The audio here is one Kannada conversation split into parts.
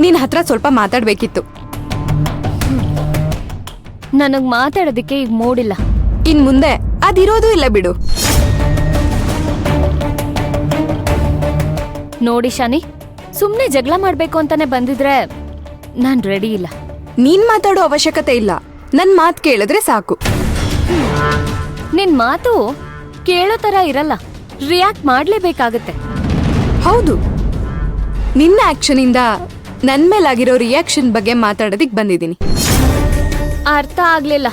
ನಿನ್ ಹತ್ರ ಸ್ವಲ್ಪ ಮಾತಾಡ್ಬೇಕಿತ್ತು. ನನಗ್ ಮಾತಾಡೋದಕ್ಕೆ ಈಗ ಮೂಡಿಲ್ಲ. ಇನ್ ಮುಂದೆ ಅದಿರೋದು ಇಲ್ಲ ಬಿಡು. ನೋಡಿ ಶಾನಿ, ಸುಮ್ನೆ ಜಗಳ ಮಾಡ್ಬೇಕು ಅಂತಾನೆ ಬಂದಿದ್ರೆ ನಾನ್ ರೆಡಿ ಇಲ್ಲ. ನೀನ್ ಮಾತಾಡೋ ಅವಶ್ಯಕತೆ ಇಲ್ಲ, ನನ್ ಮಾತ್ ಕೇಳಿದ್ರೆ ಸಾಕು. ನಿನ್ ಮಾತು ಕೇಳೋ ತರ ಇರಲ್ಲ, ರಿಯಾಕ್ಟ್ ಮಾಡ್ಲೇಬೇಕಾಗತ್ತೆ. ಹೌದು, ನಿನ್ನ ಆಕ್ಷನ್ ಇಂದ ನನ್ ಮೇಲಾಗಿರೋ ರಿಯಾಕ್ಷನ್ ಬಗ್ಗೆ ಮಾತಾಡೋದಿಕ್ ಬಂದಿದ್ದೀನಿ. ಅರ್ಥ ಆಗ್ಲಿಲ್ಲ.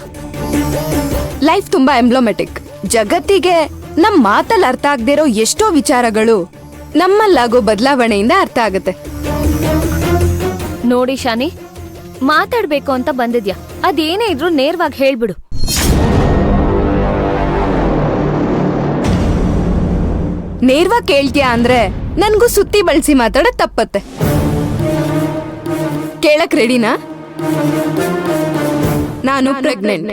ಲೈಫ್ ತುಂಬಾ ಎಂಬ್ಲೋಮೆಟಿಕ್. ಜಗತ್ತಿಗೆ ನಮ್ ಮಾತಲ್ಲಿ ಅರ್ಥ ಆಗದಿರೋ ಎಷ್ಟೋ ವಿಚಾರಗಳು ನಮ್ಮಲ್ಲಾಗೋ ಬದಲಾವಣೆಯಿಂದ ಅರ್ಥ ಆಗತ್ತೆ. ನೋಡಿ ಶಾನಿ, ಮಾತಾಡ್ಬೇಕು ಅಂತ ಬಂದಿದ್ಯಾ, ಅದೇನೇ ಇದ್ರೂ ನೇರವಾಗಿ ಹೇಳ್ಬಿಡು. ನೇರವಾಗಿ ಕೇಳ್ತೀಯಾ ಅಂದ್ರೆ ನನ್ಗೂ ಸುತ್ತಿ ಬಳಸಿ ಮಾತಾಡೋದ್ ತಪ್ಪತ್ತೆ. ಕೇಳಕ್ ರೆಡಿನಾ? ನಾನು ಪ್ರೆಗ್ನೆಂಟ್.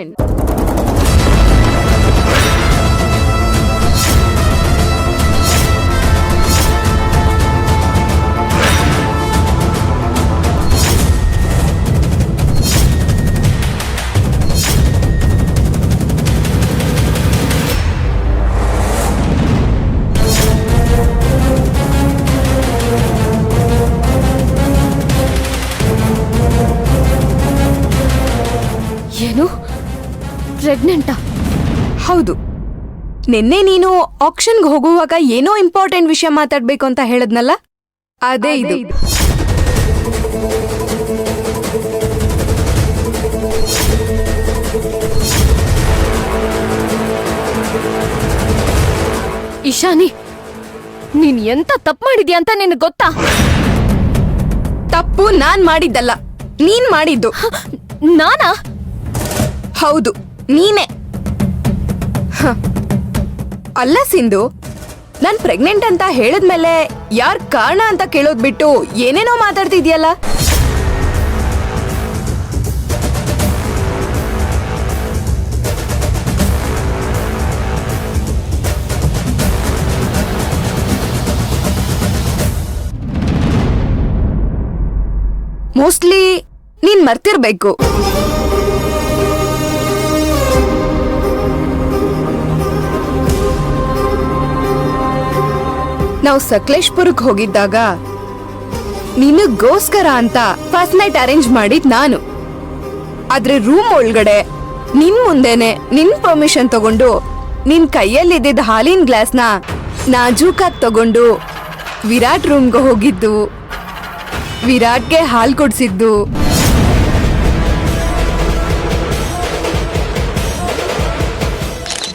ಏನು, ಪ್ರೆಗ್ನೆಂಟಾ? ಹೌದು. ನಿನ್ನೆ ನೀನು ಆಕ್ಷನ್ಗೆ ಹೋಗುವಾಗ ಏನೋ ಇಂಪಾರ್ಟೆಂಟ್ ವಿಷಯ ಮಾತಾಡ್ಬೇಕು ಅಂತ ಹೇಳದ್ನಲ್ಲ, ಅದೇ ಇದು. ಇಶಾನಿ, ನೀನ್ ಎಂತ ತಪ್ಪು ಮಾಡಿದ್ಯಾ ಅಂತ ನಿನಗೆ ಗೊತ್ತಾ? ತಪ್ಪು ನಾನ್ ಮಾಡಿದ್ದಲ್ಲ, ನೀನ್ ಮಾಡಿದ್ದು. ನಾನಾ? ಹೌದು, ನೀನೇ. ಅಲ್ಲ ಸಿಂಧು, ನಾನ್ ಪ್ರೆಗ್ನೆಂಟ್ ಅಂತ ಹೇಳಿದ್ಮೇಲೆ ಯಾರ್ ಕಾರಣ ಅಂತ ಕೇಳೋದ್ ಬಿಟ್ಟು ಏನೇನೋ ಮಾತಾಡ್ತಿದ್ಯಲ್ಲ. ಮೋಸ್ಟ್ಲಿ ನೀನ್ ಮರ್ತಿರ್ಬೇಕು. ನಾವು ಸಕಲೇಶ್ಪುರಕ್ಕೆ ಹೋಗಿದ್ದಾಗ ನಿನಗೋಸ್ಕರ ಅಂತ ಫಸ್ಟ್ ನೈಟ್ ಅರೇಂಜ್ ಮಾಡಿದ್ ನಾನು. ಆದ್ರೆ ರೂಮ್ ಒಳಗಡೆ ನಿನ್ ಮುಂದೆನೆ ನಿನ್ ಪರ್ಮಿಷನ್ ತಗೊಂಡು ನಿನ್ ಕೈಯಲ್ಲಿದ್ದ ಹಾಲಿನ ಗ್ಲಾಸ್ನ ನಾಜೂಕಾಗಿ ತಗೊಂಡು ವಿರಾಟ್ ರೂಮ್ಗೆ ಹೋಗಿದ್ದು, ವಿರಾಟ್ಗೆ ಹಾಲು ಕೊಡ್ಸಿದ್ದು,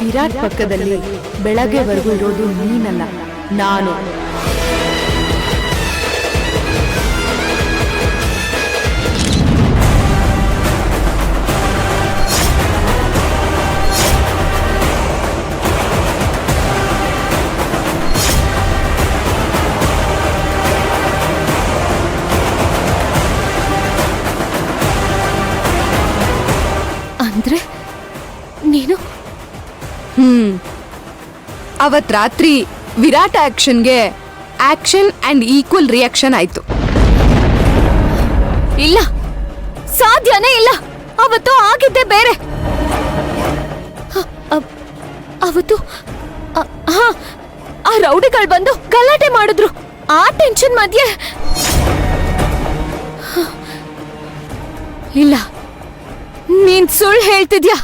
ವಿರಾಟ್ ಪಕ್ಕದಲ್ಲಿ ಬೆಳಗ್ಗೆವರೆಗೂ ಇರೋದು ನೀನಲ್ಲ, ನಾನು. ಅಂದ್ರೆ ನೀನು? ಅವತ್ ರಾತ್ರಿ ವಿರಾಟ್ ಆಕ್ಷನ್ಗೆ ಆಕ್ಷನ್ ಅಂಡ್ ಈಕ್ವಲ್ ರಿಯಾಕ್ಷನ್ ಆಯ್ತು. ಇಲ್ಲ, ಸಾಧ್ಯನೇ ಇಲ್ಲ. ಅವತ್ತು ಆಗಿದ್ದೆ ಬೇರೆ. ಅವತ್ತು ಆ ರೌಡಿಗಳು ಬಂದು ಗಲಾಟೆ ಮಾಡಿದ್ರು. ಆ ಟೆನ್ಷನ್ ಮಧ್ಯೆ ಇಲ್ಲ, ನೀನ್ ಸುಳ್ಳು ಹೇಳ್ತಿದ್ಯಾ.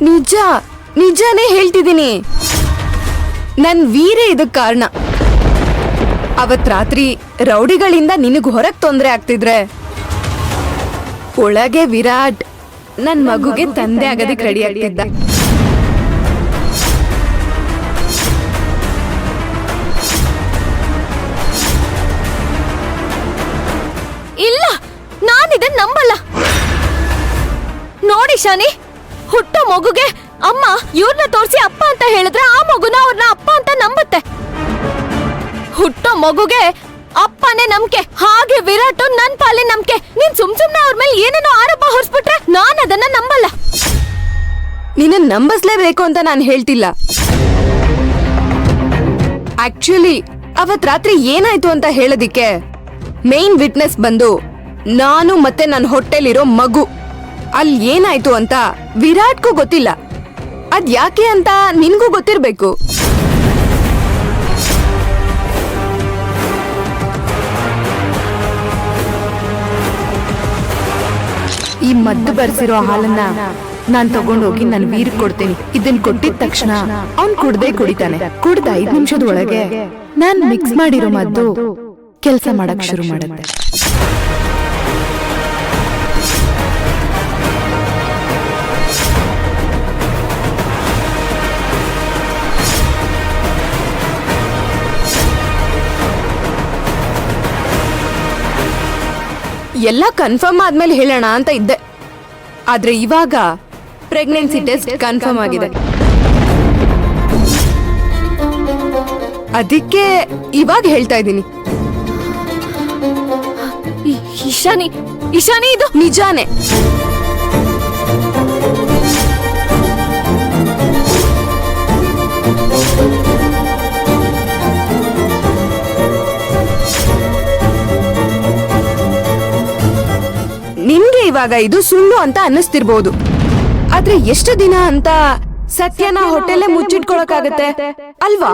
ನಿಜ, ನಿಜಾನೇ ಹೇಳ್ತಿದ್ದೀನಿ. ನನ್ ವೀರೇ ಇದಕ್ ಕಾರಣ. ಅವತ್ ರಾತ್ರಿ ರೌಡಿಗಳಿಂದ ನಿನಗ್ ಹೊರಗ್ ತೊಂದ್ರೆ ಆಗ್ತಿದ್ರೆ ಒಳಗೆ ವಿರಾಟ್ ನನ್ ಮಗುಗೆ ತಂದೆ ಆಗೋದಕ್ಕೆ ರೆಡಿ ಆಗ್ತಿದ್ದ. ಇಲ್ಲ, ನಾನಿದನ್ ನಂಬಲ್ಲ. ನೋಡಿ ಶಾನಿ, ಹುಟ್ಟೋ ಮಗುಗೆ ಅಮ್ಮ ಇವ್ರನ್ನ ತೋರಿಸಿ ಅಪ್ಪ ಅಂತ ಹೇಳಿದ್ರೆ ಆ ಮಗುನ ಅವ್ರನ್ನ ಅಪ್ಪ ಅಂತ ನಂಬುತ್ತೆ. ಹುಟ್ಟೋ ಮಗುಗೆ ಅಪ್ಪನೇ ನಂಬಿಕೆ, ಹಾಗೆ ವಿರಾಟ್ ನನ್ ಪಾಲಿನ ನಂಬಿಕೆ. ನೀನ್ ಸುಮ್ನೆ ಅವ್ರ ಮೇಲೆ ಏನೇನೋ ಆರೋಪ ಹೊರಿಸ್ಬಿಟ್ರೆ ನಾನ್ ಅದನ್ನ ನಂಬಲ್ಲ. ನಿನ್ನ ನಂಬಿಸ್ಲೇಬೇಕು ಅಂತ ನಾನು ಹೇಳ್ತಿಲ್ಲ. ಆಕ್ಚುಲಿ ಅವತ್ ರಾತ್ರಿ ಏನಾಯ್ತು ಅಂತ ಹೇಳೋದಿಕ್ಕೆ ಮೇನ್ ವಿಟ್ನೆಸ್ ಬಂದು ನಾನು ಮತ್ತೆ ನನ್ನ ಹೊಟ್ಟೆಲಿರೋ ಮಗು. ಅಲ್ಲಿ ಏನಾಯ್ತು ಅಂತ ವಿರಾಟ್ಗೂ ಗೊತ್ತಿಲ್ಲ. ಅದ್ ಯಾಕೆ ಅಂತ ನಿನ್ಗೂ ಗೊತ್ತಿರ್ಬೇಕು. ಈ ಮದ್ದು ಬರ್ಸಿರೋ ಹಾಲನ್ನ ನಾನ್ ತಗೊಂಡೋಗಿ ನನ್ ವೀರ್ ಕೊಡ್ತೀನಿ. ಇದನ್ ಕೊಟ್ಟಿದ ತಕ್ಷಣ ಅವ್ನ್ ಕುಡ್ದೇ ಕುಡಿತಾನೆ. ಕುಡ್ದ 5 ನಿಮಿಷದ ಒಳಗೆ ನಾನ್ ಮಿಕ್ಸ್ ಮಾಡಿರೋ ಮದ್ದು ಕೆಲ್ಸ ಮಾಡಕ್ ಶುರು ಮಾಡುತ್ತೆ. ಎಲ್ಲ ಕನ್ಫರ್ಮ್ ಆದ್ಮೇಲೆ ಹೇಳೋಣ ಅಂತ ಇದ್ದೆ. ಆದ್ರೆ ಇವಾಗ ಪ್ರೆಗ್ನೆನ್ಸಿ ಟೆಸ್ಟ್ ಕನ್ಫರ್ಮ್ ಆಗಿದೆ. ಅದಕ್ಕೆ ಇವಾಗ ಹೇಳ್ತಾ ಇದ್ದೀನಿ. ಇಶಾನಿ ಇದು ನಿಜಾನೇ. ನಿಮ್ಗೆ ಇವಾಗ ಇದು ಸುಳ್ಳು ಅಂತ ಅನ್ನಿಸ್ತಿರ್ಬೋದು. ಆದ್ರೆ ಎಷ್ಟು ದಿನ ಅಂತ ಸತ್ಯನ ಹೊಟ್ಟೆಲೆ ಮುಚ್ಚಿಟ್ಕೊಳಕಾಗತ್ತೆ ಅಲ್ವಾ?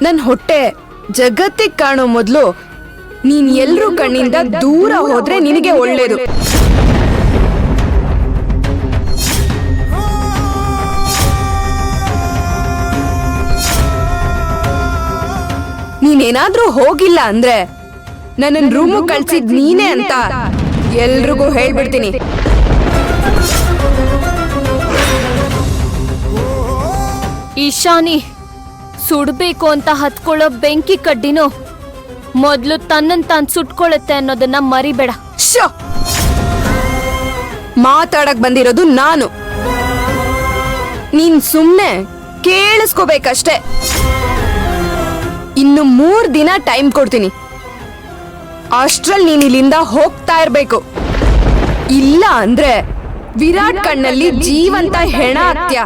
ನನ್ ಹೊಟ್ಟೆ ಜಗತ್ತಿಗೆ ಕಾಣೋ ಮೊದ್ಲು ನೀನ್ ಎಲ್ರೂ ಕಣ್ಣಿಂದ ದೂರ ಹೋದ್ರೆ ನಿನಗೆ ಒಳ್ಳೇದು. ನೀನೇನಾದ್ರೂ ಹೋಗಿಲ್ಲ ಅಂದ್ರೆ ನನ್ನ ರೂಮು ಕಳ್ಸಿದ್ ನೀನೇ ಅಂತ ಎಲ್ರಿಗೂ ಹೇಳ್ಬಿಡ್ತೀನಿ. ಈಶಾನಿ, ಸುಡ್ಬೇಕು ಅಂತ ಹತ್ಕೊಳ್ಳೋ ಬೆಂಕಿ ಕಡ್ಡಿನೂ ಮೊದ್ಲು ತನ್ನನ್ ತಾನ್ ಸುಟ್ಕೊಳ್ಳುತ್ತೆ ಅನ್ನೋದನ್ನ ಮರಿಬೇಡ. ಮಾತಾಡಕ್ ಬಂದಿರೋದು ನಾನು. ನೀನ್ ಸುಮ್ನೆ ಕೇಳಿಸ್ಕೋಬೇಕಷ್ಟೇ. ಇನ್ನು 3 ದಿನ ಟೈಮ್ ಕೊಡ್ತೀನಿ. ಅಷ್ಟ್ರಲ್ಲಿ ನೀನ್ ಇಲ್ಲಿಂದ ಹೋಗ್ತಾ ಇರ್ಬೇಕು. ಇಲ್ಲ ಅಂದ್ರೆ ವಿರಾಟ್ ಕಣ್ಣಲ್ಲಿ ಜೀವಂತ ಹೆಣ ಆಗ್ತ್ಯಾ.